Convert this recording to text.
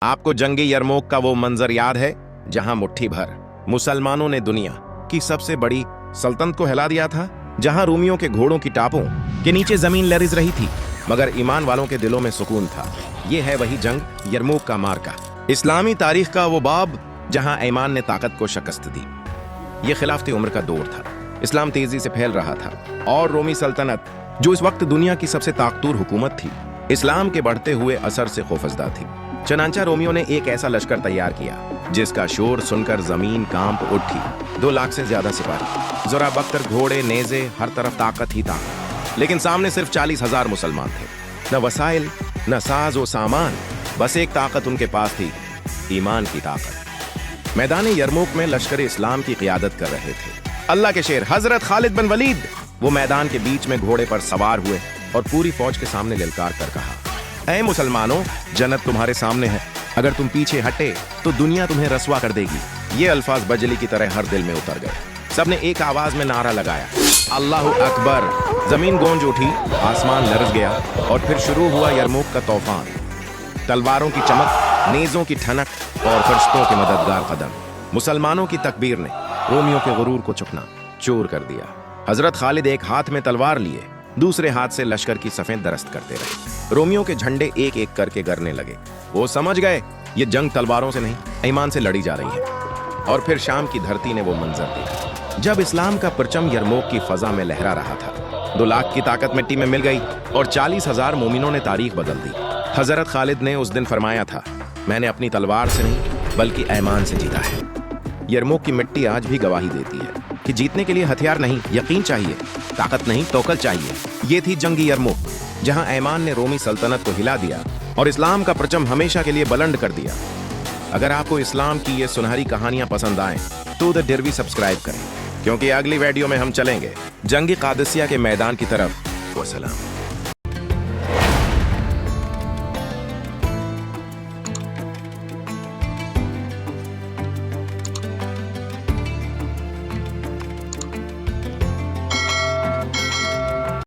आपको जंगी यरमूक का वो मंजर याद है जहां मुट्ठी भर मुसलमानों ने दुनिया की सबसे बड़ी सल्तनत को हिला दिया था, जहां रोमियों के घोड़ों की टापों के नीचे जमीन लरज रही थी मगर ईमान वालों के दिलों में सुकून था। ये है वही जंग यरमूक का मार्का, इस्लामी तारीख का वो बाब जहां ईमान ने ताकत को शिकस्त दी। ये खिलाफत उम्र का दौर था, इस्लाम तेजी से फैल रहा था और रोमी सल्तनत जो इस वक्त दुनिया की सबसे ताकतवर हुकूमत थी, इस्लाम के बढ़ते हुए असर से खौफजदा थी। चनांचा रोमियों ने एक ऐसा लश्कर तैयार किया जिसका शोर सुनकर जमीन कांप उठी। 2 लाख से ज्यादा सिपाही, ज़रा बख्तर, घोड़े, नेज़े, हर तरफ ताकत ही ताकत। लेकिन सामने सिर्फ 40,000 मुसलमान थे। न वसाइल, न साज व सामान, बस एक ताकत उनके पास थी, ईमान की ताकत। मैदान यरमूक में लश्कर इस्लाम की क़ियादत कर रहे थे अल्लाह के शेर हजरत खालिद बिन वलीद। वो मैदान के बीच में घोड़े पर सवार हुए और पूरी फौज के सामने ललकार कर कहा, ऐ मुसलमानों, जन्नत तुम्हारे सामने है, अगर तुम पीछे हटे तो दुनिया तुम्हें रसवा कर देगी। ये अल्फाज बजली की तरह हर दिल में उतर गए। सबने एक आवाज में नारा लगाया, अल्लाहु अकबर। जमीन गूंज उठी, आसमान लरज गया और फिर शुरू हुआ यरमूक का तूफान। तलवारों की चमक, नेज़ों की ठनक और फरिश्तों के मददगार कदम। मुसलमानों की तकबीर ने रोमियों के गुरूर को चुकना चूर कर दिया। हजरत खालिद एक हाथ में तलवार लिए दूसरे हाथ से लश्कर की सफेद दरस्त करते रहे। रोमियों के झंडे एक एक करके गिरने लगे। वो समझ गए ये जंग तलवारों से नहीं, ईमान से लड़ी जा रही है। और फिर शाम की धरती ने वो मंजर देखा जब इस्लाम का परचम यरमूक की फजा में लहरा रहा था। 2 लाख की ताकत मिट्टी में मिल गई और 40,000 मोमिनों ने तारीख बदल दी। हजरत खालिद ने उस दिन फरमाया था, मैंने अपनी तलवार से नहीं बल्कि ईमान से जीता है। यरमूक की मिट्टी आज भी गवाही देती है कि जीतने के लिए हथियार नहीं, यकीन चाहिए, ताकत नहीं, तौकल चाहिए। ये थी जंगी यरमूक, जहां ईमान ने रोमी सल्तनत को हिला दिया और इस्लाम का परचम हमेशा के लिए बुलंद कर दिया। अगर आपको इस्लाम की ये सुनहरी कहानियां पसंद आएं तो द डिरवी सब्सक्राइब करें, क्योंकि अगली वीडियो में हम चलेंगे जंगी कादिसिया के मैदान की तरफ। वसलाम।